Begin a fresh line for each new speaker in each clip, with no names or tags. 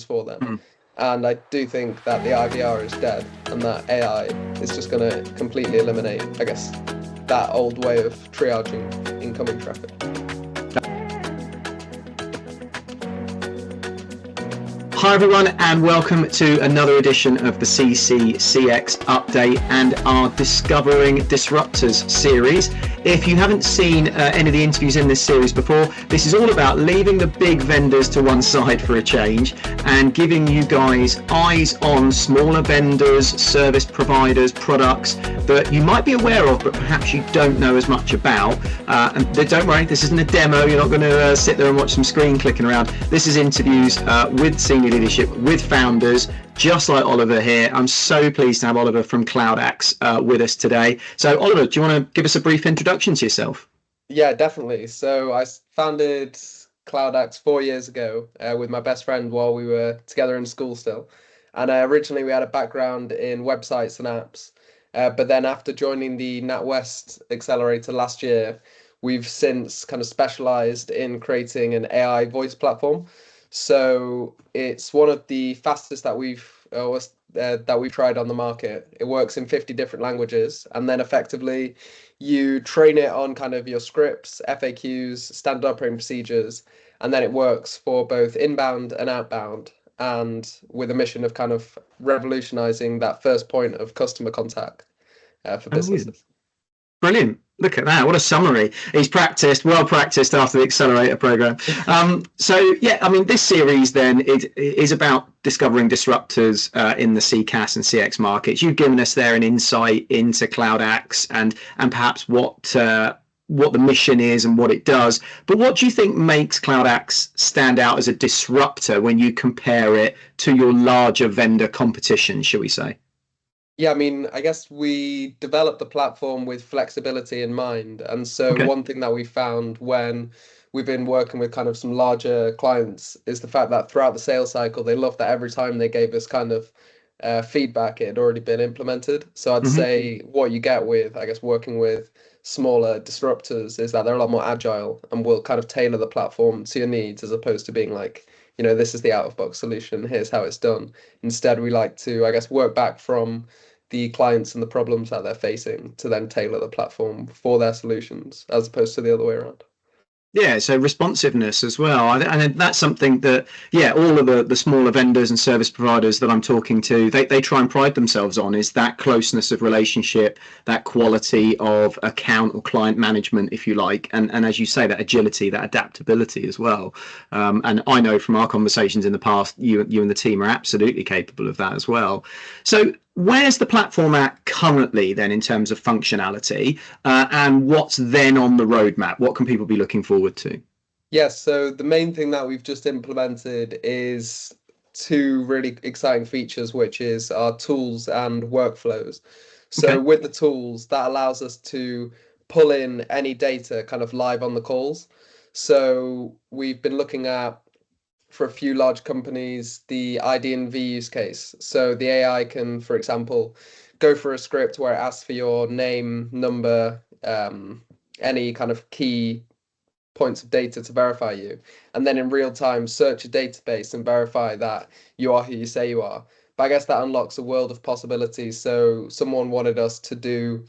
for them.
Mm.
And I do think that the IVR is dead and that AI is just going to completely eliminate, I guess, that old way of triaging incoming traffic.
Hi everyone, and welcome to another edition of the CCAS update and our Discovering Disruptors series. If you haven't seen any of the interviews in this series before, this is all about leaving the big vendors to one side for a change and giving you guys eyes on smaller vendors, service providers, products that you might be aware of but perhaps you don't know as much about. And don't worry, this isn't a demo. You're not going to sit there and watch some screen clicking around. This is interviews with senior leadership, with founders, just like Oliver here. I'm so pleased to have Oliver from CloudAX with us today. So Oliver, do you want to give us a brief introduction to yourself?
Yeah, definitely. So I founded CloudAX 4 years ago with my best friend while we were together in school still. And originally we had a background in websites and apps. But then after joining the NatWest Accelerator last year, we've since kind of specialized in creating an AI voice platform. So it's one of the fastest that we've tried on the market. It works in 50 different languages, and then effectively you train it on kind of your scripts, FAQs, standard operating procedures, and then it works for both inbound and outbound, and with a mission of kind of revolutionizing that first point of customer contact for
Amazing.
businesses.
Brilliant. Look at that. What a summary. He's well practiced after the accelerator program. So, yeah, I mean, this series then is about discovering disruptors in the CCaaS and CX markets. You've given us there an insight into CloudAX and perhaps what the mission is and what it does. But what do you think makes CloudAX stand out as a disruptor when you compare it to your larger vendor competition, shall we say?
Yeah, I mean, I guess we developed the platform with flexibility in mind. And so
Okay.
one thing that we found when we've been working with kind of some larger clients is the fact that throughout the sales cycle, they loved that every time they gave us kind of feedback, it had already been implemented. So I'd
Mm-hmm.
say what you get with, I guess, working with smaller disruptors is that they're a lot more agile and will kind of tailor the platform to your needs as opposed to being like, this is the out-of-box solution, here's how it's done. Instead, we like to, I guess, work back from the clients and the problems that they're facing to then tailor the platform for their solutions as opposed to the other way around.
Yeah, so responsiveness as well. And that's something that, yeah, all of the smaller vendors and service providers that I'm talking to, they try and pride themselves on is that closeness of relationship, that quality of account or client management, if you like. And as you say, that agility, that adaptability as well. And I know from our conversations in the past, you and the team are absolutely capable of that as well. So where's the platform at currently then in terms of functionality and what's then on the roadmap? What can people be looking forward to?
Yes, so the main thing that we've just implemented is two really exciting features, which is our tools and workflows. So
Okay.
with the tools, that allows us to pull in any data kind of live on the calls. So we've been looking at, for a few large companies, the ID and V use case. So the AI can, for example, go for a script where it asks for your name, number, any kind of key points of data to verify you, and then in real time search a database and verify that you are who you say you are. But I guess that unlocks a world of possibilities. So someone wanted us to do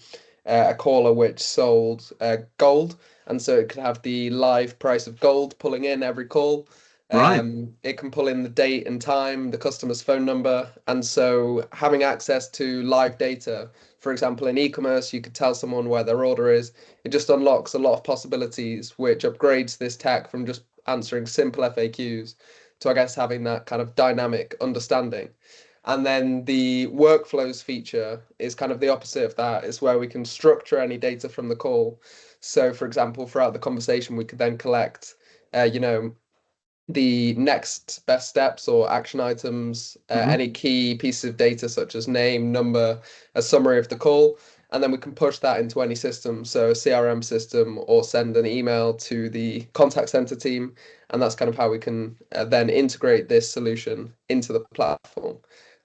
a caller which sold gold, and so it could have the live price of gold pulling in every call.
Right.
It can pull in the date and time, the customer's phone number, and so having access to live data, for example, in e-commerce, you could tell someone where their order is. It just unlocks a lot of possibilities, which upgrades this tech from just answering simple FAQs to, I guess, having that kind of dynamic understanding. And then the workflows feature is kind of the opposite of that. It's where we can structure any data from the call. So, for example, throughout the conversation, we could then collect, the next best steps or action items,
Mm-hmm.
any key pieces of data such as name, number, a summary of the call, and then we can push that into any system, so a CRM system, or send an email to the contact center team, and that's kind of how we can then integrate this solution into the platform.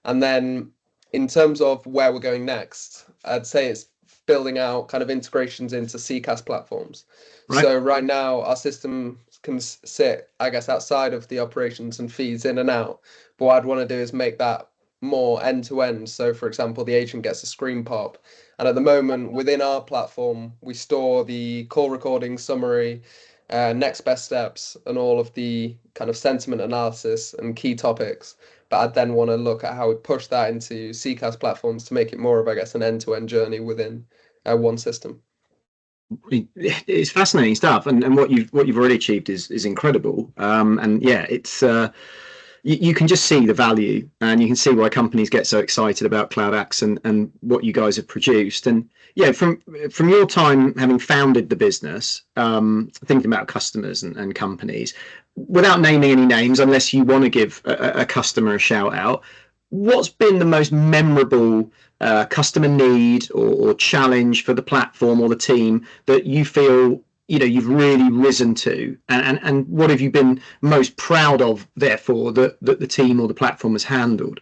And then in terms of where we're going next, I'd say it's building out kind of integrations into CCaaS platforms.
Right.
So right now, our system can sit, I guess, outside of the operations and feeds in and out. But what I'd want to do is make that more end to end. So, for example, the agent gets a screen pop. And at the moment, within our platform, we store the call recording summary, next best steps, and all of the kind of sentiment analysis and key topics. But I'd then want to look at how we push that into CCaaS platforms to make it more of, I guess, an end to end journey within one system.
It's fascinating stuff, and what you've already achieved is incredible. And yeah, it's you can just see the value, and you can see why companies get so excited about CloudAX and what you guys have produced. And yeah, from your time having founded the business, thinking about customers and companies, without naming any names, unless you want to give a customer a shout out, what's been the most memorable customer need or challenge for the platform or the team that you feel you've really risen to, and what have you been most proud of, therefore, that the team or the platform has handled?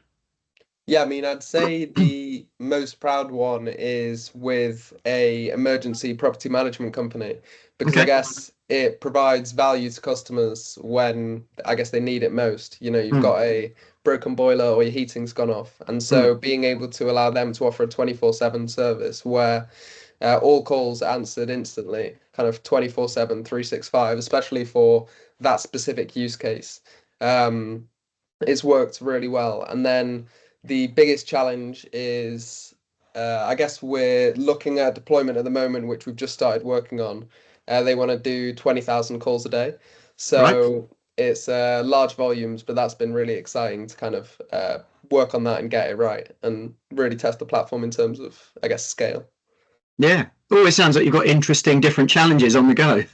Yeah, I mean, I'd say the most proud one is with a emergency property management company, because I
Okay.
guess it provides value to customers when I guess they need it most. You've
Mm,
got a broken boiler or your heating's gone off. And
mm,
so being able to allow them to offer a 24/7 service where all calls answered instantly, kind of 24/7, 365, especially for that specific use case. Um, it's worked really well. And then the biggest challenge is, I guess we're looking at deployment at the moment, which we've just started working on. They want to do 20,000 calls a day.
right.
So it's large volumes, but that's been really exciting to kind of work on that and get it right and really test the platform in terms of, I guess, scale.
Yeah. Always sounds like you've got interesting, different challenges on the go.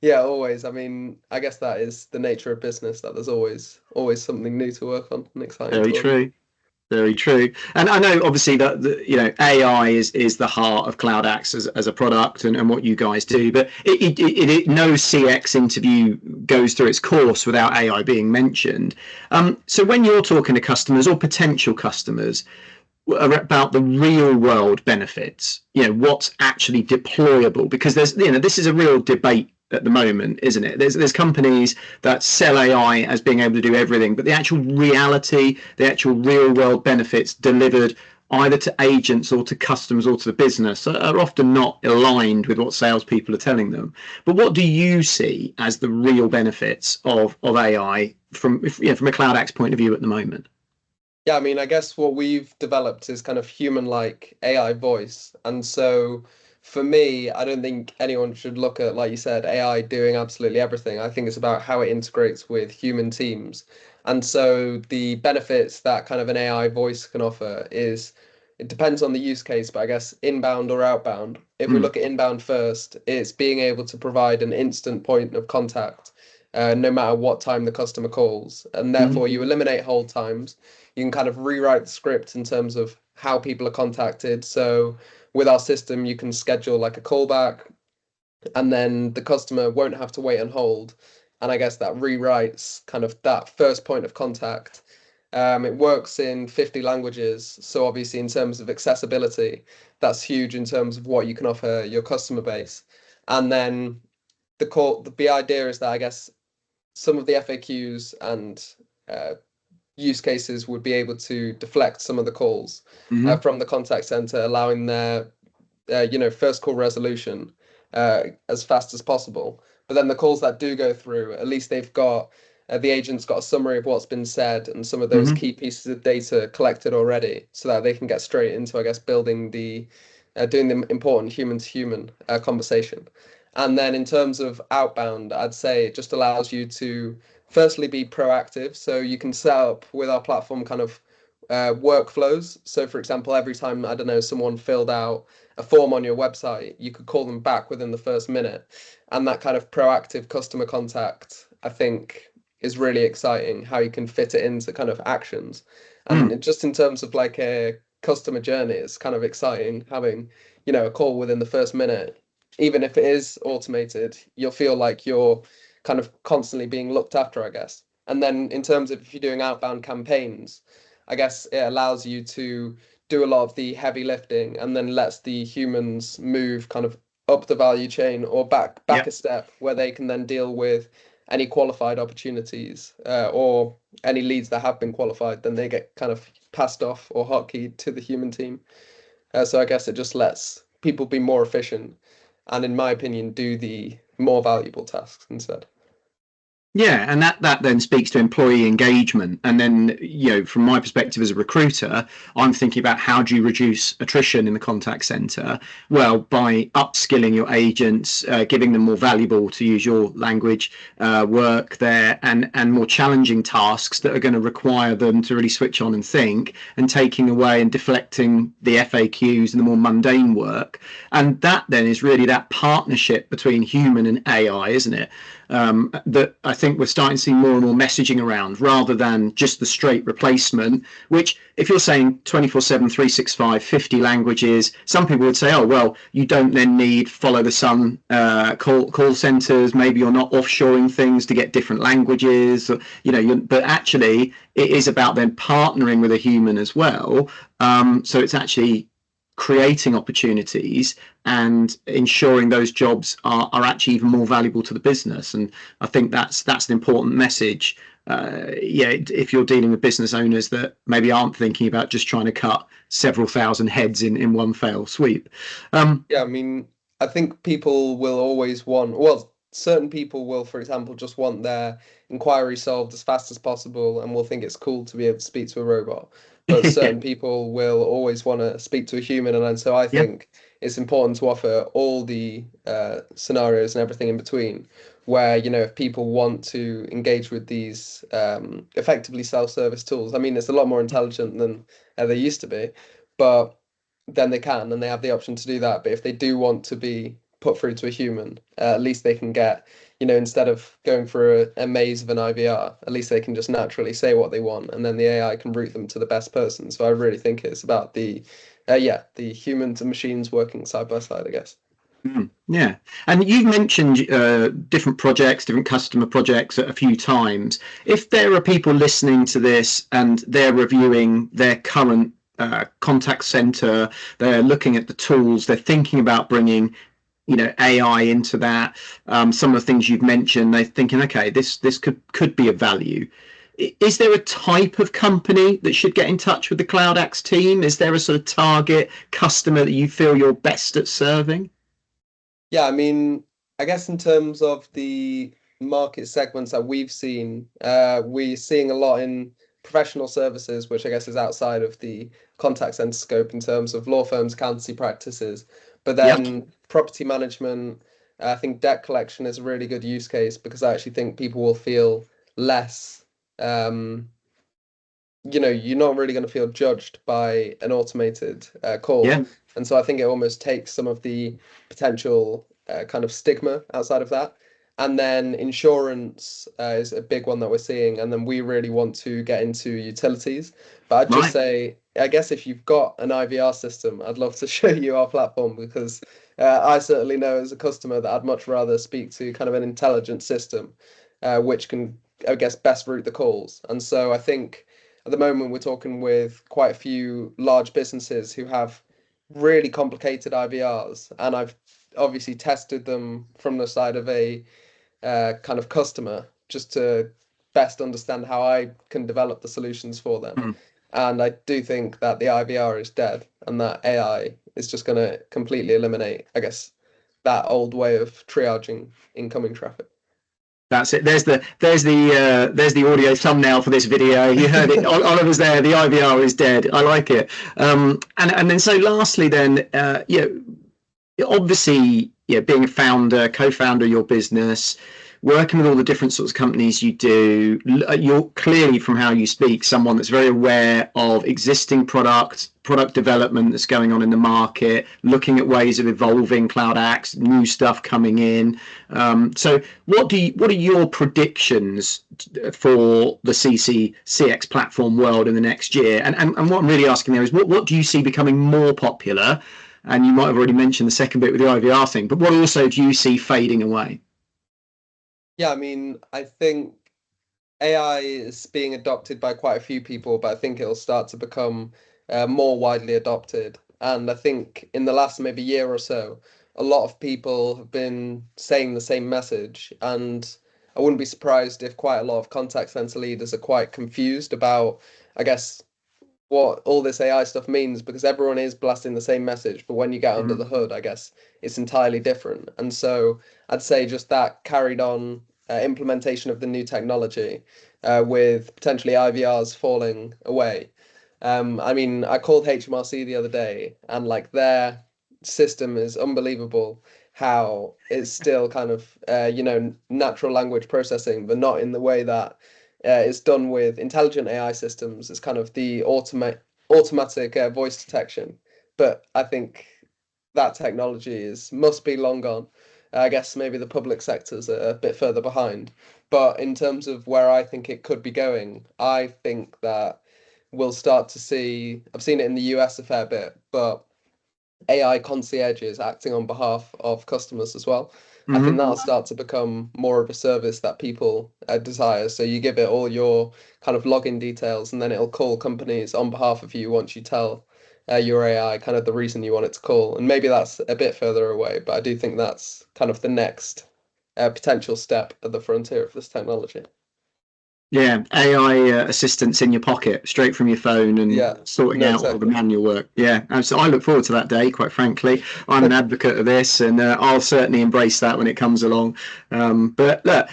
Yeah, always. I mean, I guess that is the nature of business, that there's always something new to work on and exciting
Very
to work on.
true. Very true. And I know obviously that AI is the heart of CloudAX as a product and what you guys do, but no CX interview goes through its course without AI being mentioned. So when you're talking to customers or potential customers about the real world benefits, what's actually deployable, because this is a real debate at the moment, isn't it? There's companies that sell AI as being able to do everything, but the actual reality, the actual real world benefits delivered either to agents or to customers or to the business are often not aligned with what salespeople are telling them. But what do you see as the real benefits of AI from a CloudAX point of view at the moment?
Yeah, I mean, I guess what we've developed is kind of human-like AI voice. And so for me, I don't think anyone should look at, like you said, AI doing absolutely everything. I think it's about how it integrates with human teams. And so the benefits that kind of an AI voice can offer is it depends on the use case, but I guess inbound or outbound. If we
Mm,
look at inbound first, it's being able to provide an instant point of contact, no matter what time the customer calls. And
mm,
therefore, you eliminate hold times. You can kind of rewrite the script in terms of how people are contacted. So with our system, you can schedule like a callback, and then the customer won't have to wait and hold. And I guess that rewrites kind of that first point of contact. It works in 50 languages. So obviously, in terms of accessibility, that's huge in terms of what you can offer your customer base. And then the idea is that I guess some of the FAQs and uh, use cases would be able to deflect some of the calls
mm,
from the contact center, allowing their first call resolution as fast as possible. But then the calls that do go through, at least they've got the agent's got a summary of what's been said and some of those
mm,
key pieces of data collected already, so that they can get straight into, I guess, building doing the important human to human conversation. And then in terms of outbound, I'd say it just allows you to firstly be proactive. So you can set up with our platform kind of workflows. So for example, every time, I don't know, someone filled out a form on your website, you could call them back within the first minute. And that kind of proactive customer contact, I think, is really exciting how you can fit it into kind of actions.
mm.
And just in terms of like a customer journey, it's kind of exciting having, a call within the first minute. Even if it is automated, you'll feel like you're kind of constantly being looked after, I guess. And then in terms of if you're doing outbound campaigns, I guess it allows you to do a lot of the heavy lifting and then lets the humans move kind of up the value chain or back
Yep.
a step where they can then deal with any qualified opportunities or any leads that have been qualified, then they get kind of passed off or hotkeyed to the human team. So I guess it just lets people be more efficient and, in my opinion, do the more valuable tasks instead.
Yeah, and that then speaks to employee engagement. And then, from my perspective as a recruiter, I'm thinking about how do you reduce attrition in the contact center? Well, by upskilling your agents, giving them more valuable, to use your language, work there, and more challenging tasks that are going to require them to really switch on and think, and taking away and deflecting the FAQs and the more mundane work. And that then is really that partnership between human and AI, isn't it? That I think we're starting to see more and more messaging around, rather than just the straight replacement, which, if you're saying 24/7, 365, 50 languages, some people would say, oh, well, you don't then need follow the sun call centers. Maybe you're not offshoring things to get different languages, but actually it is about then partnering with a human as well. So it's actually creating opportunities and ensuring those jobs are actually even more valuable to the business. And I think that's an important message. If you're dealing with business owners that maybe aren't thinking about just trying to cut several thousand heads in one fell sweep.
Yeah, I mean, I think people will always want, well, certain people will, for example, just want their inquiry solved as fast as possible and will think it's cool to be able to speak to a robot. But certain people will always want to speak to a human. And so I
Yeah,
think it's important to offer all the scenarios and everything in between where, if people want to engage with these effectively self-service tools, I mean, it's a lot more intelligent than they used to be, but then they can and they have the option to do that. But if they do want to be put through to a human, at least they can get, instead of going through a maze of an IVR, at least they can just naturally say what they want, and then the AI can route them to the best person. So I really think it's about the humans and machines working side by side, I guess.
yeah. And you've mentioned different projects, different customer projects a few times. If there are people listening to this and they're reviewing their current contact center, they're looking at the tools, they're thinking about bringing AI into that, some of the things you've mentioned, they're thinking, okay, this could be of value. Is there a type of company that should get in touch with the CloudAX team? Is there a sort of target customer that you feel you're best at serving?
Yeah, I mean, I guess in terms of the market segments that we've seen, we're seeing a lot in professional services, which I guess is outside of the contact center scope in terms of law firms, accountancy practices. But
Yep.
then property management, I think debt collection is a really good use case because I actually think people will feel less, um, you're not really going to feel judged by an automated call.
Yeah.
And so I think it almost takes some of the potential kind of stigma outside of that. And then insurance is a big one that we're seeing. And then we really want to get into utilities. But I'd just
Right.
say, I guess if you've got an IVR system, I'd love to show you our platform because I certainly know as a customer that I'd much rather speak to kind of an intelligent system, which can, I guess, best route the calls. And so I think at the moment we're talking with quite a few large businesses who have really complicated IVRs, and I've obviously tested them from the side of a kind of customer just to best understand how I can develop the solutions for them.
Mm.
And I do think that the IVR is dead and that AI is just going to completely eliminate, I guess, that old way of triaging incoming traffic.
That's it. There's the audio thumbnail for this video. You heard it. Oliver's there. The IVR is dead. I like it. And then so lastly, then obviously, being a founder, co-founder of your business, working with all the different sorts of companies you do, you're clearly, from how you speak, someone that's very aware of existing product development that's going on in the market, looking at ways of evolving CloudAX, new stuff coming in. So what are your predictions for the CCCX platform world in the next year? And what I'm really asking there is what do you see becoming more popular? And you might have already mentioned the second bit with the IVR thing, but what also do you see fading away?
Yeah, I mean, I think AI is being adopted by quite a few people, but I think it'll start to become more widely adopted. And I think in the last maybe year or so, a lot of people have been saying the same message, and I wouldn't be surprised if quite a lot of contact center leaders are quite confused about, I guess, what all this AI stuff means, because everyone is blasting the same message, but when you get under the hood, I guess it's entirely different. And so I'd say just that carried on implementation of the new technology with potentially IVRs falling away. I mean, I called HMRC the other day, and like their system is unbelievable. How it's still kind of natural language processing, but not in the way that it's done with intelligent AI systems. It's kind of the automatic voice detection. But I think that technology must be long gone. I guess maybe the public sector's a bit further behind. But in terms of where I think it could be going, I think that we'll start to see, I've seen it in the US a fair bit, but AI concierges acting on behalf of customers as well. I think that'll start to become more of a service that people desire. So you give it all your kind of login details, and then it'll call companies on behalf of you once you tell your AI kind of the reason you want it to call. And maybe that's a bit further away, but I do think that's kind of the next potential step at the frontier of this technology.
Yeah, AI assistants in your pocket, straight from your phone, and sorting out all the manual work. Yeah, so I look forward to that day, quite frankly. I'm an advocate of this, and I'll certainly embrace that when it comes along. But look,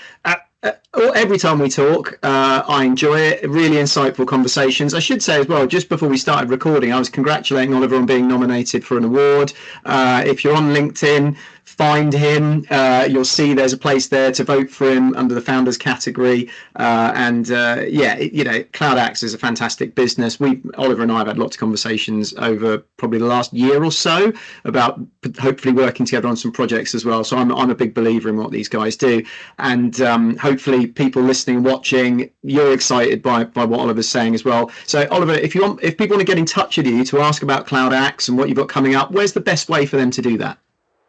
every time we talk, I enjoy it. Really insightful conversations. I should say as well, just before we started recording, I was congratulating Oliver on being nominated for an award. If you're on LinkedIn, find him. You'll see there's a place there to vote for him under the founders category. CloudAX is a fantastic business. Oliver and I have had lots of conversations over probably the last year or so about hopefully working together on some projects as well. So I'm a big believer in what these guys do, and hopefully people listening and watching, you're excited by what Oliver's saying as well. So Oliver, if people want to get in touch with you to ask about CloudAX and what you've got coming up, where's the best way for them to do that?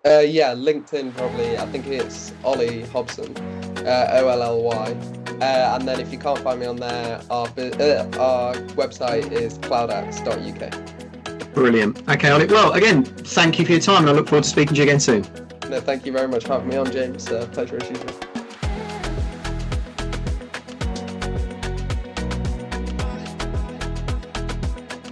LinkedIn probably. I think it's Olly Hobson, Olly. And then if you can't find me on there, our website is cloudax.uk.
Brilliant. Okay, Olly. Well, again, thank you for your time, and I look forward to speaking to you again soon.
No, thank you very much for having me on, James. Pleasure as usual.